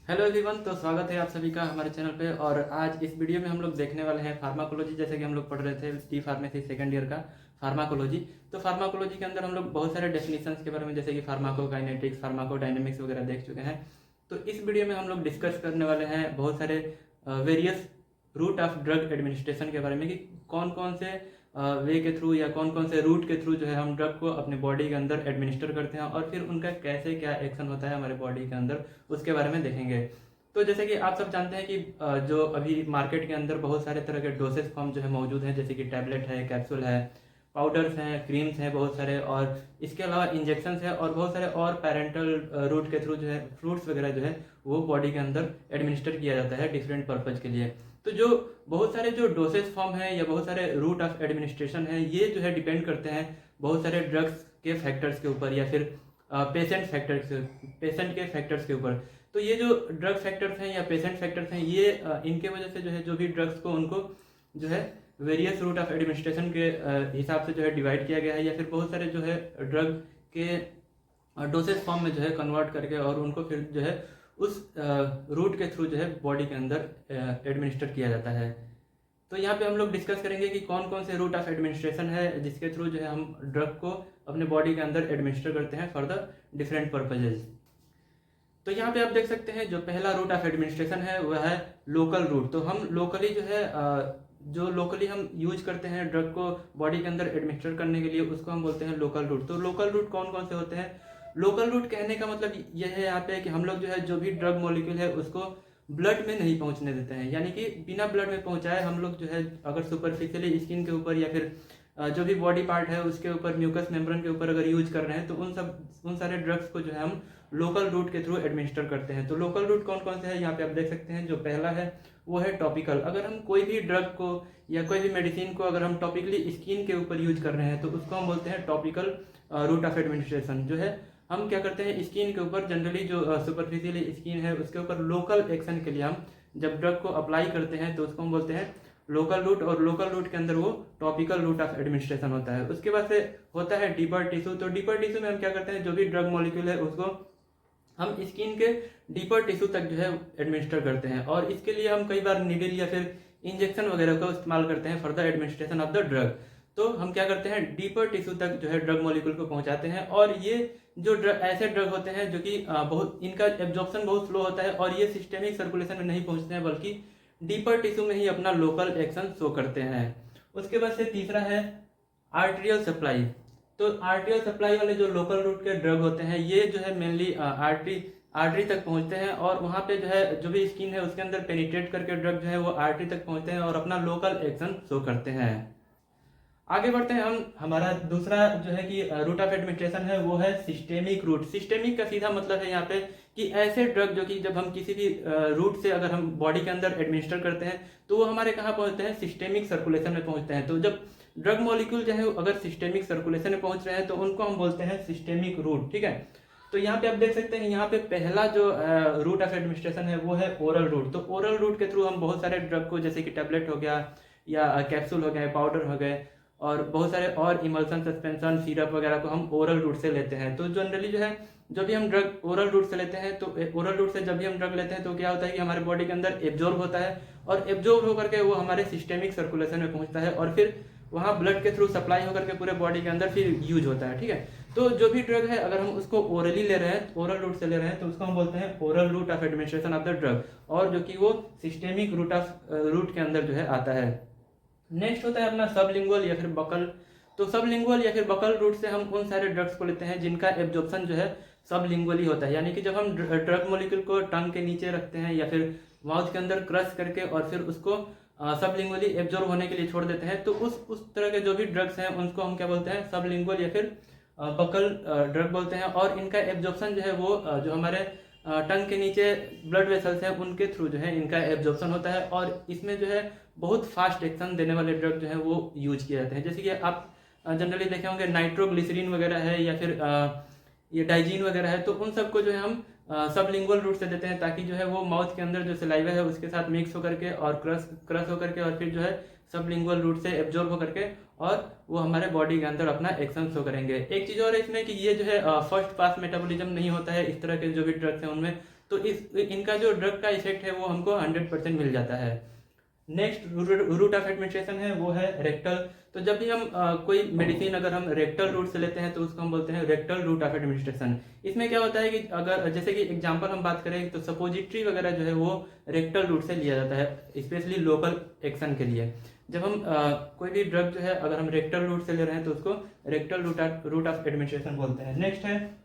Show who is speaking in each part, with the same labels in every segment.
Speaker 1: Hello everyone. तो स्वागत है आप सभी का हमारे चैनल पे। और आज इस वीडियो में हम लोग देखने वाले हैं फार्माकोलॉजी। जैसे कि हम लोग पढ़ रहे थे डी फार्मेसी सेकंड ईयर का फार्माकोलॉजी। तो फार्माकोलॉजी के अंदर हम लोग बहुत सारे डेफिनेशंस के बारे में, जैसे कि फार्माकोकाइनेटिक्स, फार्माकोडायनेमिक्स वगैरह देख चुके हैं। तो इस वीडियो में हम लोग डिस्कस करने वाले हैं बहुत सारे various route of drug administration के बारे में, कि कौन कौन से वे के थ्रू या कौन कौन से रूट के थ्रू जो है हम ड्रग को अपने बॉडी के अंदर एडमिनिस्टर करते हैं, और फिर उनका कैसे क्या एक्शन होता है हमारे बॉडी के अंदर, उसके बारे में देखेंगे। तो जैसे कि आप सब जानते हैं कि जो अभी मार्केट के अंदर बहुत सारे तरह के डोसेज फॉर्म जो है मौजूद हैं, जैसे कि टैबलेट है, कैप्सूल है, पाउडर्स हैं, क्रीम्स हैं बहुत सारे, और इसके अलावा इंजेक्शंस है और बहुत सारे और पेरेंटल रूट के थ्रू जो है फ्रूट्स वगैरह जो है वो बॉडी के अंदर एडमिनिस्टर किया जाता है डिफरेंट पर्पज के लिए। तो जो बहुत सारे जो डोसेज फॉर्म है या बहुत सारे रूट ऑफ एडमिनिस्ट्रेशन है, ये जो है डिपेंड करते हैं बहुत सारे ड्रग्स के फैक्टर्स के ऊपर या फिर पेशेंट के फैक्टर्स के ऊपर। तो ये जो ड्रग फैक्टर्स हैं या पेशेंट फैक्टर्स हैं, ये इनके वजह से जो है जो भी ड्रग्स को उनको जो है वेरियस रूट ऑफ एडमिनिस्ट्रेशन के हिसाब से जो है डिवाइड किया गया है, या फिर बहुत सारे जो है ड्रग के डोसेज फॉर्म में जो है कन्वर्ट करके और उनको फिर जो है उस रूट के थ्रू जो है बॉडी के अंदर एडमिनिस्टर किया जाता है। तो यहाँ पे हम लोग डिस्कस करेंगे कि कौन कौन से रूट ऑफ एडमिनिस्ट्रेशन है जिसके थ्रू जो है हम ड्रग को अपने बॉडी के अंदर एडमिनिस्टर करते हैं फॉर द डिफरेंट पर्पजेज। तो यहाँ पे आप देख सकते हैं जो पहला रूट ऑफ एडमिनिस्ट्रेशन है वह है लोकल रूट। तो हम लोकली जो है जो लोकली हम यूज करते हैं ड्रग को बॉडी के अंदर एडमिनिस्टर करने के लिए, उसको हम बोलते हैं लोकल रूट। तो लोकल रूट कौन कौन से होते हैं? लोकल रूट कहने का मतलब यह है यहाँ पे कि हम लोग जो है जो भी ड्रग मॉलिक्यूल है उसको ब्लड में नहीं पहुंचने देते हैं, यानी कि बिना ब्लड में पहुंचाए हम लोग जो है अगर सुपरफिशियली स्किन के ऊपर या फिर जो भी बॉडी पार्ट है उसके ऊपर म्यूकस मेम्ब्रेन के ऊपर अगर यूज कर रहे हैं, तो उन सारे ड्रग्स को जो है हम लोकल रूट के थ्रू एडमिनिस्टर करते हैं। तो लोकल रूट कौन कौन से है यहाँ पे आप देख सकते हैं। जो पहला है वो है टॉपिकल। अगर हम कोई भी ड्रग को या कोई भी मेडिसिन को अगर हम टॉपिकली स्किन के ऊपर यूज कर रहे हैं, तो उसको हम बोलते हैं टॉपिकल रूट ऑफ एडमिनिस्ट्रेशन। जो है हम क्या करते हैं स्किन के ऊपर, जनरली जो सुपरफिशियली स्किन है उसके ऊपर लोकल एक्शन के लिए हम जब ड्रग को अप्लाई करते हैं तो उसको हम बोलते हैं लोकल रूट, और लोकल रूट के अंदर वो टॉपिकल रूट ऑफ एडमिनिस्ट्रेशन होता है। उसके बाद से होता है डीपर टिश्यू। तो डीपर टिश्यू में हम क्या करते हैं जो भी ड्रग मॉलिक्यूल है उसको हम स्किन के डीपर टिश्यू तक जो है एडमिनिस्टर करते हैं, और इसके लिए हम कई बार नीडल या फिर इंजेक्शन वगैरह का इस्तेमाल करते हैं for the administration of the drug. तो हम क्या करते हैं डीपर टिश्यू तक जो है ड्रग मॉलिक्यूल को पहुंचाते हैं, और ये जो ड्रग ऐसे ड्रग होते हैं जो कि बहुत इनका एब्जॉर्प्शन बहुत स्लो होता है और ये सिस्टेमिक सर्कुलेशन में नहीं पहुंचते हैं, बल्कि डीपर टिश्यू में ही अपना लोकल एक्शन शो करते हैं। उसके बाद से तीसरा है आर्टेरियल सप्लाई। तो आर्टेरियल सप्लाई वाले जो लोकल रूट के ड्रग होते हैं ये जो है मेनली आर्टरी तक पहुंचते हैं, और वहाँ पे जो है जो भी स्किन है उसके अंदर पेनिट्रेट करके ड्रग जो है वो आर्टरी तक पहुंचते हैं और अपना लोकल एक्शन शो करते हैं। आगे बढ़ते हैं हम। हमारा दूसरा जो है कि रूट ऑफ एडमिनिस्ट्रेशन है वो है सिस्टेमिक रूट। सिस्टेमिक का सीधा मतलब है यहाँ पे कि ऐसे ड्रग जो कि जब हम किसी भी रूट से अगर हम बॉडी के अंदर एडमिनिस्टर करते हैं तो वो हमारे कहाँ पहुंचते हैं, सिस्टेमिक सर्कुलेशन में पहुंचते हैं। तो जब ड्रग मॉलिक्यूल जो है अगर सिस्टेमिक सर्कुलेशन में पहुंच रहे हैं तो उनको हम बोलते हैं सिस्टेमिक रूट। ठीक है। तो यहाँ पे आप देख सकते हैं यहाँ पे पहला जो रूट ऑफ एडमिनिस्ट्रेशन है वो है ओरल रूट। तो ओरल रूट के थ्रू हम बहुत सारे ड्रग को, जैसे कि टैबलेट हो गया या कैप्सूल हो गए, पाउडर हो गए, और बहुत सारे और इमल्सन, सस्पेंशन, सिरप वगैरह को हम ओरल रूट से लेते हैं। तो जनरली जो है जब भी हम ड्रग ओरल रूट से लेते हैं, तो ओरल रूट से जब भी हम ड्रग लेते हैं तो क्या होता है कि हमारे बॉडी के अंदर एब्जॉर्ब होता है, और एब्जॉर्ब होकर के वो हमारे सिस्टेमिक सर्कुलेशन में पहुंचता है, और फिर वहाँ ब्लड के थ्रू सप्लाई होकर के पूरे बॉडी के अंदर फिर यूज होता है। ठीक है। तो जो भी ड्रग है अगर हम उसको ओरली ले रहे हैं, ओरल रूट से ले रहे हैं, तो उसको हम बोलते हैं oral route of administration of the drug, और जो कि वो सिस्टेमिक रूट के अंदर जो है आता है। नेक्स्ट होता है अपना सबलिंगुअल या फिर बकल। तो सबलिंगुअल या फिर बकल रूट से हम उन सारे ड्रग्स को लेते हैं जिनका एब्जॉर्प्शन जो है सबलिंगुअली होता है, यानी कि जब हम ड्रग मॉलिक्यूल को टंग के नीचे रखते हैं या फिर माउथ के अंदर क्रश करके और फिर उसको सबलिंगुअली एब्जॉर्ब होने के लिए छोड़ देते हैं, तो उस तरह के जो भी ड्रग्स हैं उनको हम क्या बोलते हैं, सबलिंगुअल या फिर बकल ड्रग बोलते हैं। और इनका एब्जॉर्प्शन जो है वो जो हमारे टंग के नीचे ब्लड वेसल्स हैं उनके थ्रू जो है इनका एब्जॉर्प्शन होता है, और इसमें जो है बहुत फास्ट एक्शन देने वाले ड्रग जो है वो यूज किए जाते हैं। जैसे कि आप जनरली देखे होंगे नाइट्रोग्लिसरीन वगैरह है या फिर ये डाइजीन वगैरह है, तो उन सबको जो है हम सबलिंगुअल रूट से देते हैं, ताकि जो है वो माउथ के अंदर जो सलाइवा है उसके साथ मिक्स होकर के और क्रश होकर के और फिर जो है सबलिंगुअल रूट से एब्जॉर्ब होकर के और वो हमारे बॉडी के अंदर अपना एक्शन शो करेंगे। एक चीज़ और है इसमें कि ये जो है फर्स्ट पास मेटाबॉलिज्म नहीं होता है इस तरह के जो भी ड्रग्स हैं उनमें, तो इनका जो ड्रग का इफेक्ट है वो हमको 100% मिल जाता है। नेक्स्ट रूट ऑफ एडमिनिस्ट्रेशन है वो है रेक्टल। तो जब भी हम कोई मेडिसिन अगर हम रेक्टल रूट से लेते हैं तो उसको हम बोलते हैं रेक्टल रूट ऑफ एडमिनिस्ट्रेशन। इसमें क्या होता है कि अगर जैसे कि एग्जांपल हम बात करें तो सपोजिटरी वगैरह जो है वो रेक्टल रूट से लिया जाता है स्पेशली लोकल एक्शन के लिए। जब हम कोई भी ड्रग जो है अगर हम रेक्टल रूट से ले रहे हैं तो उसको रेक्टल रूट ऑफ एडमिनिस्ट्रेशन बोलते हैं। नेक्स्ट है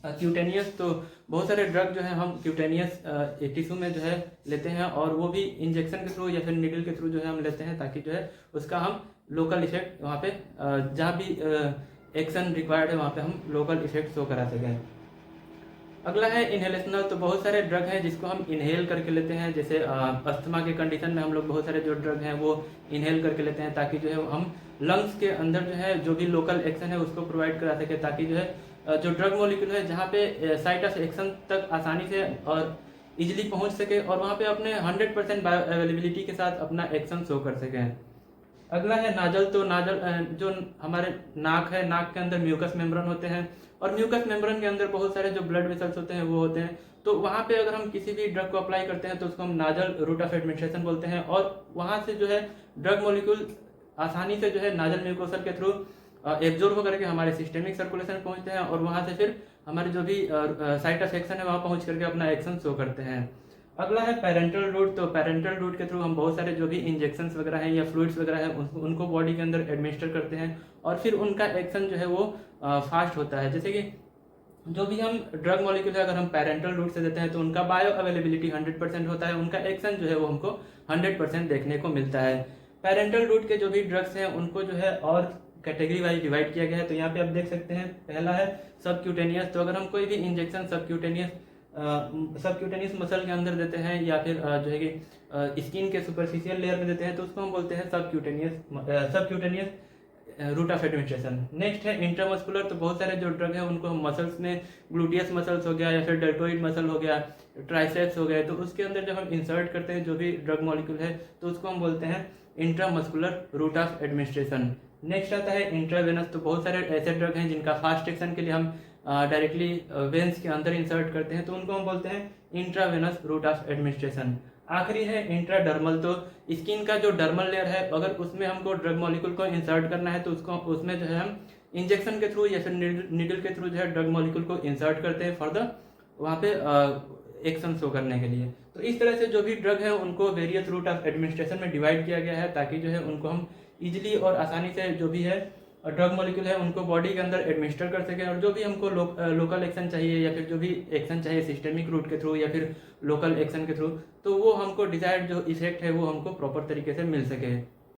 Speaker 1: क्यूटेनियस। तो बहुत सारे ड्रग जो है हम क्यूटेनियस टिश्यू में जो है लेते हैं और वो भी इंजेक्शन के थ्रू या फिर निडल के थ्रू जो है हम लेते हैं ताकि जो है उसका हम लोकल इफेक्ट वहाँ पे जहाँ भी एक्शन रिक्वायर्ड है वहाँ पे हम लोकल इफेक्ट शो करा सकें। अगला है इनहेलेशनल। तो बहुत सारे ड्रग हैं जिसको हम इनहेल करके लेते हैं, जैसे अस्थमा के कंडीशन में हम लोग बहुत सारे जो ड्रग हैं वो इनहेल करके लेते हैं ताकि जो है हम लंग्स के अंदर जो है जो भी लोकल एक्शन है उसको प्रोवाइड करा सके, ताकि जो है जो ड्रग मॉलिक्यूल है जहाँ पे साइट ऑफ एक्शन तक आसानी से और इजीली पहुँच सके और वहाँ पे अपने 100% बायो अवेलेबिलिटी के साथ अपना एक्शन शो कर सकें। अगला है नाजल। तो नाजल जो हमारे नाक है, नाक के अंदर म्यूकस मेम्ब्रेन होते हैं और म्यूकस मेम्ब्रेन के अंदर बहुत सारे जो ब्लड वेसल्स होते हैं वो होते हैं। तो वहाँ पे अगर हम किसी भी ड्रग को अप्लाई करते हैं तो उसको हम नाजल रूट ऑफ एडमिनिस्ट्रेशन बोलते हैं और वहाँ से जो है ड्रग मॉलिक्यूल आसानी से जो है नाजल म्यूकोसल के थ्रू एब्जॉर्ब होकर के हमारे सिस्टेमिक सर्कुलेशन पहुँचते हैं और वहाँ से फिर हमारे जो भी साइट ऑफ एक्शन है वहाँ पहुँच करके अपना एक्शन शो करते हैं। अगला है पेरेंटल रूट। तो पेरेंटल रूट के थ्रू हम बहुत सारे जो भी इंजेक्शंस वगैरह हैं या फ्लूइड्स वगैरह हैं उनको बॉडी के अंदर एडमिनिस्टर करते हैं और फिर उनका एक्शन जो है वो फास्ट होता है। जैसे कि जो भी हम ड्रग मॉलिक्यूल है अगर हम पेरेंटल रूट से देते हैं तो उनका बायो अवेलेबिलिटी 100% होता है, उनका एक्शन जो है वो हमको 100% देखने को मिलता है। पेरेंटल रूट के जो भी ड्रग्स हैं उनको जो है और कैटेगरी वाइज डिवाइड किया गया है। तो यहाँ पे आप देख सकते हैं पहला है सबक्यूटेनियस। तो अगर हम कोई भी इंजेक्शन सबक्यूटेनियस मसल के अंदर देते हैं या फिर जो है कि स्किन के सुपरफिशियल लेयर में देते हैं तो उसको हम बोलते हैं subcutaneous route of administration. Next है इंट्रामस्कुलर। तो बहुत सारे जो ड्रग है उनको हम मसल्स में ग्लूटियस मसल्स हो गया या फिर डेल्टोइड मसल हो गया, ट्राइसेप्स हो गए, तो उसके अंदर जब हम इंसर्ट करते हैं जो भी ड्रग मॉलिक्यूल है तो उसको हम बोलते हैं intramuscular route of administration. Next आता है इंट्रावेनस। तो बहुत सारे ऐसे ड्रग हैं जिनका फास्ट एक्शन के लिए हम डायरेक्टली वेंस के अंदर इंसर्ट करते हैं तो उनको हम बोलते हैं इंट्रावेनस रूट ऑफ एडमिनिस्ट्रेशन। आखिरी है इंट्राडर्मल। तो स्किन का जो डर्मल लेयर है अगर उसमें हमको ड्रग मॉलिक्यूल को इंसर्ट करना है तो उसको उसमें जो है हम इंजेक्शन के थ्रू या फिर निडल के थ्रू जो है ड्रग मॉलिक्यूल को इंसर्ट करते हैं फॉर वहाँ पे एक्शन शो करने के लिए। तो इस तरह से जो भी ड्रग है उनको वेरियस रूट ऑफ एडमिनिस्ट्रेशन में डिवाइड किया गया है ताकि जो है उनको हम इजिली और आसानी से जो भी है ड्रग मॉलिक्यूल है उनको बॉडी के अंदर एडमिनिस्टर कर सकें और जो भी हमको लोकल एक्शन चाहिए या फिर जो भी एक्शन चाहिए सिस्टेमिक रूट के थ्रू या फिर लोकल एक्शन के थ्रू तो वो हमको डिजायर्ड जो इफेक्ट है वो हमको प्रॉपर तरीके से मिल सके।